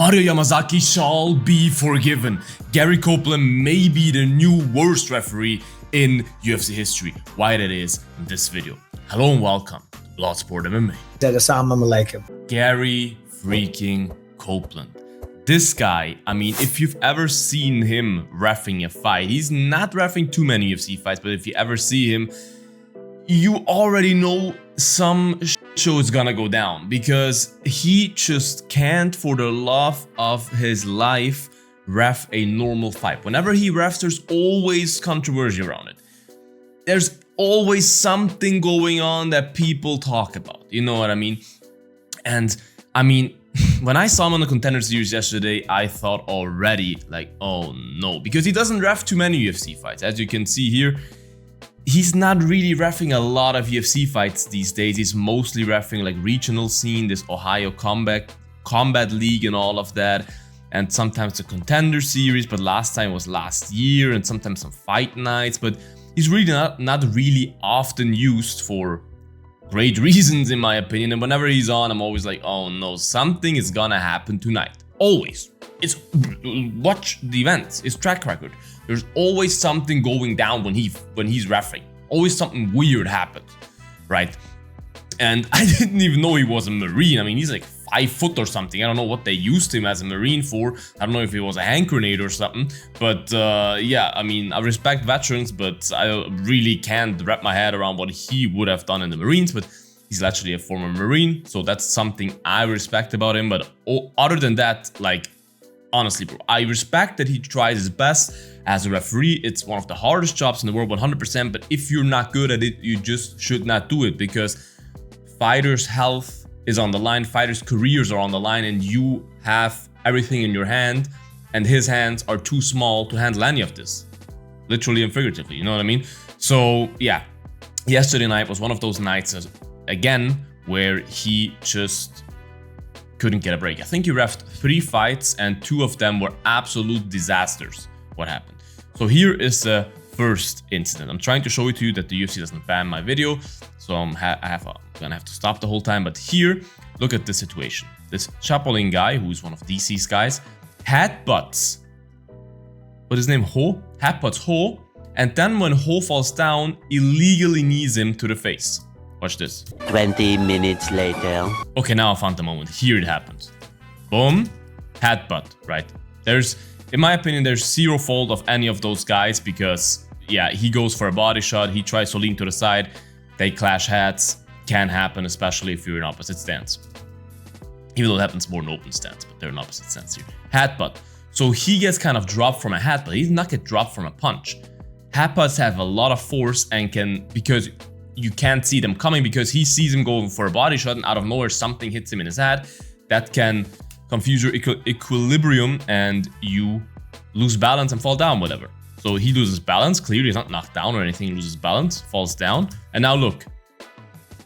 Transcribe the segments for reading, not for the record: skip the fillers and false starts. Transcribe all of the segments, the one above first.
Mario Yamazaki shall be forgiven. Gary Copeland may be the new worst referee in UFC history. Why that is in this video. Hello and welcome to Bloodsport MMA. Assalamu alaikum. Gary freaking Copeland. This guy, I mean, if you've ever seen him reffing a fight, he's not reffing too many UFC fights, but if you ever see him, you already know some show is gonna go down because he just can't, for the love of his life, ref a normal fight. Whenever he refs, there's always controversy around it. There's always something going on that people talk about. You know what I mean? And I mean, when I saw him on the Contender series yesterday, I thought already, like, oh no, because he doesn't ref too many UFC fights. As you can see here, he's not really reffing a lot of UFC fights these days. He's mostly reffing like regional scene, this Ohio Combat League and all of that. And sometimes the Contender series, but last time was last year, and sometimes some fight nights. But he's really not really often used for great reasons, in my opinion. And whenever he's on, I'm always like, oh no, something is gonna happen tonight. Always. Watch the events, his track record. There's always something going down when he's reffing. Always something weird happens, right? And I didn't even know he was a Marine. I mean, he's like 5 foot or something. I don't know what they used him as a Marine for. I don't know if he was a hand grenade or something. But yeah, I mean, I respect veterans, but I really can't wrap my head around what he would have done in the Marines. But he's actually a former Marine, so that's something I respect about him. But other than that, like, honestly, bro, I respect that he tries his best as a referee. It's one of the hardest jobs in the world, 100%. But if you're not good at it, you just should not do it, because fighters' health is on the line, fighters' careers are on the line, and you have everything in your hand, and his hands are too small to handle any of this, literally and figuratively, you know what I mean? So yeah, yesterday night was one of those nights again where he just couldn't get a break. I think he reffed 3 fights and 2 of them were absolute disasters. What happened? So here is the first incident. I'm trying to show it to you that the UFC doesn't ban my video, so I'm gonna have to stop the whole time. But here, look at this situation. This Chapolin guy, who's one of DC's guys, headbutts, what is his name? Ho? Headbutts Ho, and then when Ho falls down, illegally knees him to the face. Watch this. 20 minutes later. Okay, now I found the moment. Here it happens. Boom, headbutt, right? In my opinion, there's zero fault of any of those guys because, yeah, he goes for a body shot, he tries to lean to the side, they clash heads. Can happen, especially if you're in opposite stance. Even though it happens more in open stance, but they're in opposite stance here. Headbutt. So he gets kind of dropped from a headbutt. He does not get dropped from a punch. Headbutts have a lot of force and because you can't see them coming, because he sees him going for a body shot and out of nowhere something hits him in his head. That can confuse your equilibrium and you lose balance and fall down, whatever. So he loses balance. Clearly he's not knocked down or anything. He loses balance, falls down. And now look.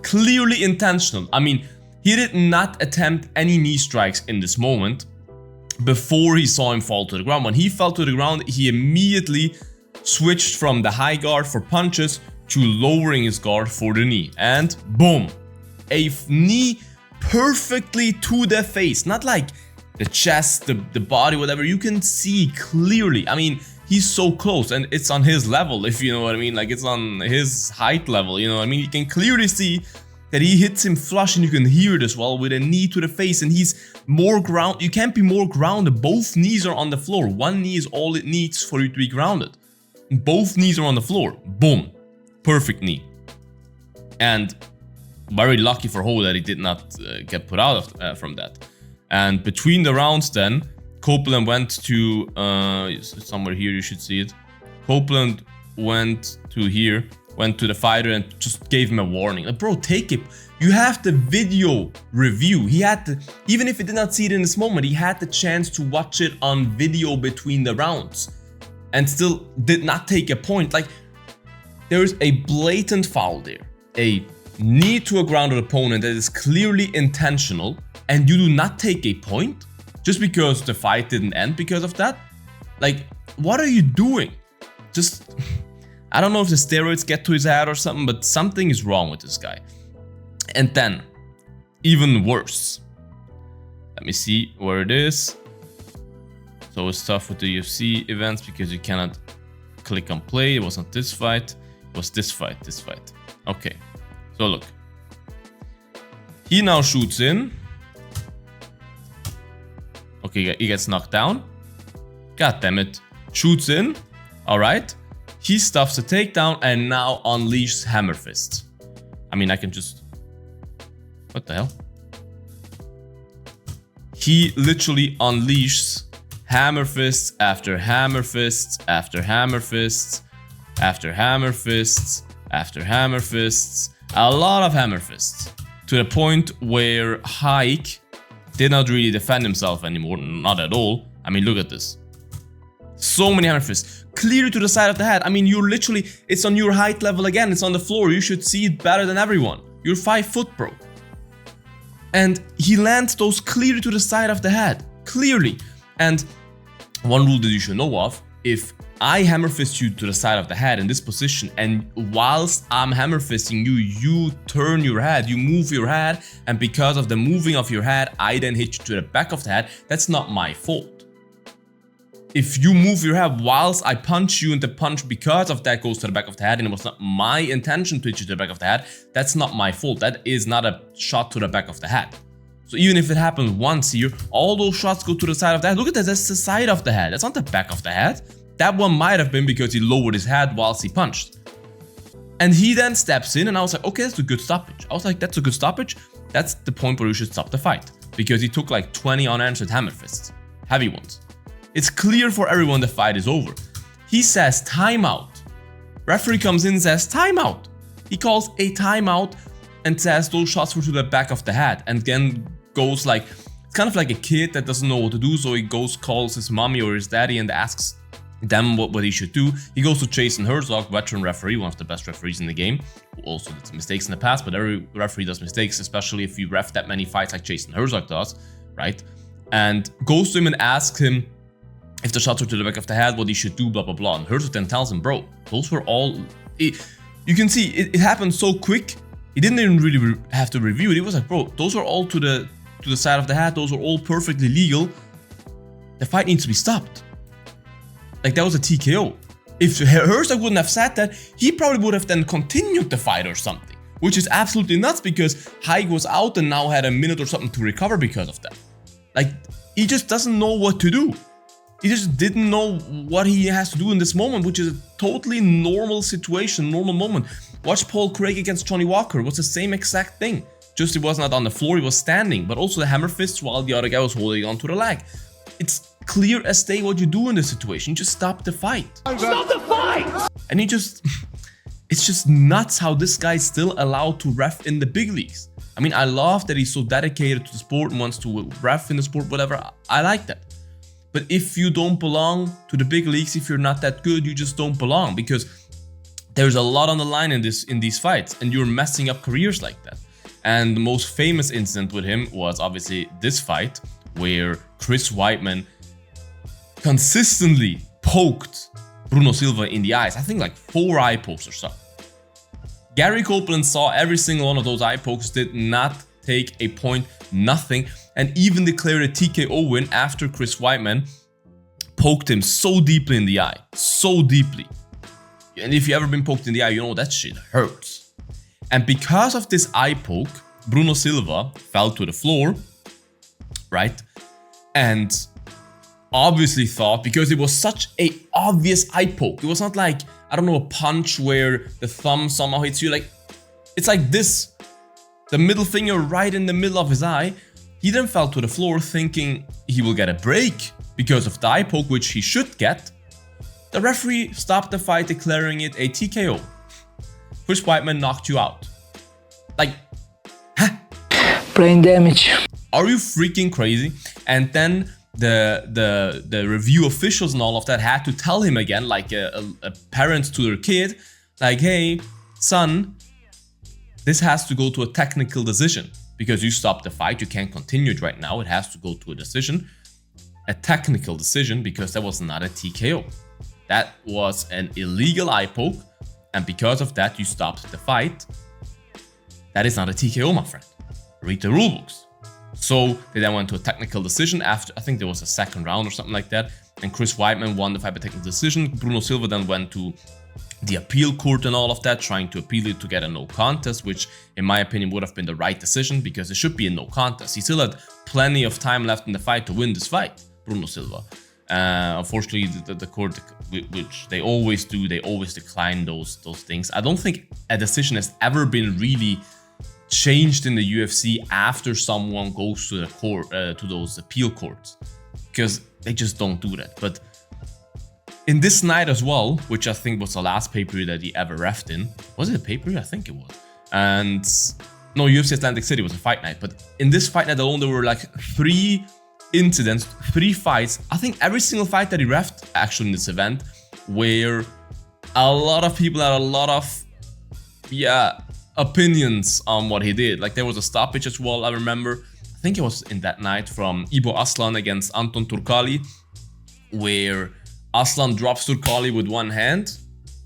Clearly intentional. I mean, he did not attempt any knee strikes in this moment before he saw him fall to the ground. When he fell to the ground, he immediately switched from the high guard for punches to lowering his guard for the knee. And boom, a knee perfectly to the face. Not like the chest, the body, whatever. You can see clearly. I mean, he's so close, and it's on his level, if you know what I mean. Like, it's on his height level, you know what I mean? You can clearly see that he hits him flush, and you can hear it as well with a knee to the face, and he's more ground. You can't be more grounded. Both knees are on the floor. One knee is all it needs for you to be grounded. Both knees are on the floor. Boom. Perfect knee. And very lucky for Ho that he did not get put out from that. And between the rounds then, Copeland went to, somewhere here, you should see it. Copeland went to here, went to the fighter and just gave him a warning. Like, bro, take it. You have the video review. He had to, even if he did not see it in this moment, he had the chance to watch it on video between the rounds and still did not take a point. Like, there is a blatant foul there. A knee to a grounded opponent that is clearly intentional, and you do not take a point? Just because the fight didn't end because of that? Like, what are you doing? Just, I don't know if the steroids get to his head or something, but something is wrong with this guy. And then, even worse, Let me see where it is. So it's tough with the UFC events because you cannot click on play. It wasn't this fight. It was this fight. Okay. So look. He now shoots in. Okay, he gets knocked down. God damn it. Shoots in. Alright. He stuffs a takedown and now unleashes hammer fist. I mean, I can just... What the hell? He literally unleashes hammer fists after hammer fists after hammer fists after hammer fists after hammer fists. A lot of hammer fists. To the point where Haig did not really defend himself anymore. Not at all. I mean, look at this. So many hammer fists. Clearly to the side of the head. I mean, you're literally... It's on your height level again. It's on the floor. You should see it better than everyone. You're 5 foot, bro. And he lands those clearly to the side of the head. Clearly. And one rule that you should know of, if I hammer fist you to the side of the head in this position, and whilst I'm hammer fisting you, you turn your head, you move your head, and because of the moving of your head, I then hit you to the back of the head, that's not my fault. If you move your head whilst I punch you and the punch because of that goes to the back of the head and it was not my intention to hit you to the back of the head, that's not my fault. That is not a shot to the back of the head. So even if it happens once here, all those shots go to the side of the head. Look at that, that's the side of the head. That's not the back of the head. That one might have been because he lowered his head whilst he punched. And he then steps in and I was like, okay, that's a good stoppage. I was like, that's a good stoppage. That's the point where you should stop the fight. Because he took like 20 unanswered hammer fists. Heavy ones. It's clear for everyone the fight is over. He says timeout. Referee comes in and says timeout. He calls a timeout and says those shots were to the back of the head. And then goes like, it's kind of like a kid that doesn't know what to do. So he goes, calls his mommy or his daddy and asks them what he should do. He goes to Jason Herzog, veteran referee, one of the best referees in the game, who also did some mistakes in the past, but every referee does mistakes, especially if you ref that many fights like Jason Herzog does, right? And goes to him and asks him if the shots were to the back of the head, what he should do, blah, blah, blah. And Herzog then tells him, bro, those were all... You can see, it happened so quick, he didn't even really have to review it. He was like, bro, those are all to the side of the head, those are all perfectly legal. The fight needs to be stopped. Like, that was a TKO. If Herzog wouldn't have said that, he probably would have then continued the fight or something. Which is absolutely nuts because Haig was out and now had a minute or something to recover because of that. Like, he just doesn't know what to do. He just didn't know what he has to do in this moment, which is a totally normal situation, normal moment. Watch Paul Craig against Johnny Walker. It was the same exact thing. Just he was not on the floor, he was standing. But also the hammer fists while the other guy was holding onto the leg. It's clear as day what you do in this situation. You just stop the fight. Stop the fight! And he just... It's just nuts how this guy is still allowed to ref in the big leagues. I mean, I love that he's so dedicated to the sport and wants to ref in the sport, whatever. I like that. But if you don't belong to the big leagues, if you're not that good, you just don't belong. Because there's a lot on the line in these fights. And you're messing up careers like that. And the most famous incident with him was obviously this fight, where Chris Weidmann consistently poked Bruno SIlva in the eyes. I think like 4 eye pokes or so. Gary Copeland saw every single one of those eye pokes, did not take a point, nothing, and even declared a TKO win after Chris Weidmann poked him so deeply in the eye. So deeply. And if you've ever been poked in the eye, you know that shit hurts. And because of this eye poke, Bruno SIlva fell to the floor, right? And obviously thought, because it was such a obvious eye poke, it was not like, I don't know, a punch where the thumb somehow hits you, like, it's like this, the middle finger right in the middle of his eye. He then fell to the floor thinking he will get a break because of the eye poke, which he should get. The referee stopped the fight, declaring it a TKO. Chris Weidmann knocked you out. Like, huh? Brain damage. Are you freaking crazy? And then the review officials and all of that had to tell him again, like a parent to their kid, like, hey, son, this has to go to a technical decision because you stopped the fight. You can't continue it right now. It has to go to a decision, a technical decision, because that was not a TKO. That was an illegal eye poke, and because of that, you stopped the fight. That is not a TKO, my friend. Read the rulebooks. So they then went to a technical decision after, I think there was a second round or something like that. And Chris Weidmann won the fight by technical decision. Bruno SIlva then went to the appeal court and all of that, trying to appeal it to get a no contest, which in my opinion would have been the right decision because it should be a no contest. He still had plenty of time left in the fight to win this fight, Bruno SIlva. Unfortunately, the court, which they always do, they always decline those things. I don't think a decision has ever been really changed in the UFC after someone goes to the court, to those appeal courts, because they just don't do that. But in this night as well, which I think was the last pay-per-view that he ever refed in. Was it a pay-per-view? I think it was. And no, UFC Atlantic City was a fight night. But in this fight night alone, there were like 3 incidents, 3 fights. I think every single fight that he refed actually in this event, where a lot of people had a lot of, opinions on what he did. Like there was a stoppage as well, I remember. I think it was in that night from Ibo Aslan against Anton Turkalj, where Aslan drops Turkalj with one hand,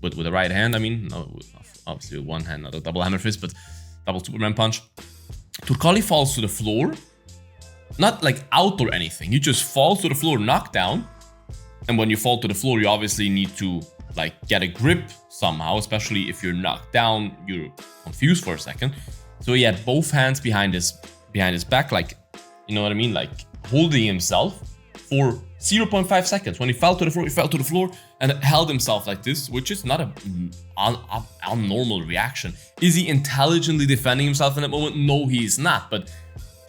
with the right hand, I mean, no, obviously with one hand, not a double hammer fist, but double Superman punch. Turkalj falls to the floor, not like out or anything, he just falls to the floor, knocked down. And when you fall to the floor, you obviously need to like get a grip somehow, especially if you're knocked down, you're confused for a second. So he had both hands behind his back, like, you know what I mean, like holding himself for 0.5 seconds. When he fell to the floor, and held himself like this, which is not a normal reaction. Is he intelligently defending himself in that moment? No, he is not. But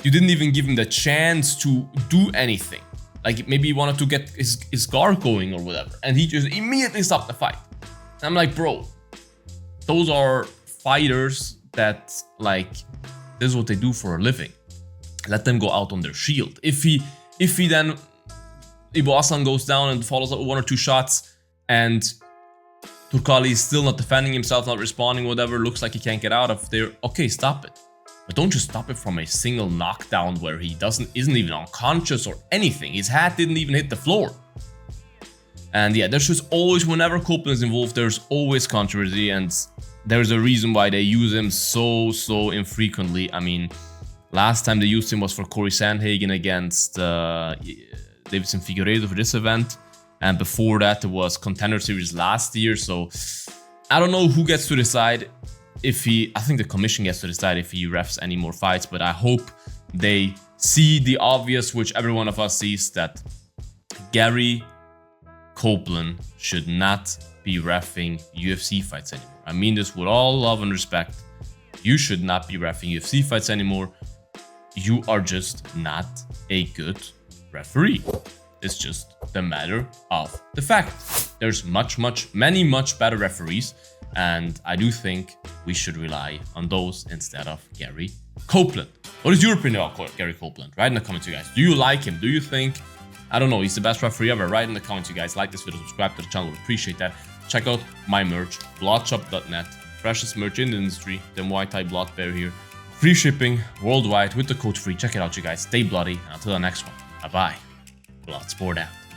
you didn't even give him the chance to do anything. Like maybe he wanted to get his guard going or whatever, and he just immediately stopped the fight. And I'm like, bro, those are fighters that, like, this is what they do for a living. Let them go out on their shield. If he then Ibo Aslan goes down and follows up with 1 or 2 shots, and Turkalj is still not defending himself, not responding, whatever, looks like he can't get out of there, okay, stop it. But don't just stop it from a single knockdown where he isn't even unconscious or anything. His head didn't even hit the floor. And yeah, there's just always, whenever Copeland is involved, there's always controversy, and there's a reason why they use him so infrequently. I mean, last time they used him was for Corey Sandhagen against Davidson Figueiredo for this event, and before that it was Contender Series last year. So I don't know who gets to decide if I think the commission gets to decide if he refs any more fights, but I hope they see the obvious, which every one of us sees, that Gary Copeland should not be reffing UFC fights anymore. I mean this with all love and respect. You should not be reffing UFC fights anymore. You are just not a good referee. It's just the matter of the fact. There's many much better referees, and I do think we should rely on those instead of Gary Copeland. What is your opinion about Gary Copeland? Write in the comments, you guys. Do you like him? Do you think, I don't know, he's the best referee ever? Write in the comments, you guys. Like this video, subscribe to the channel, would appreciate that. Check out my merch, bloodshop.net. Freshest merch in the industry, the Muay Thai Blood Bear here. Free shipping worldwide with the code FREE. Check it out, you guys. Stay bloody. Until the next one. Bye-bye. Bloodsport out.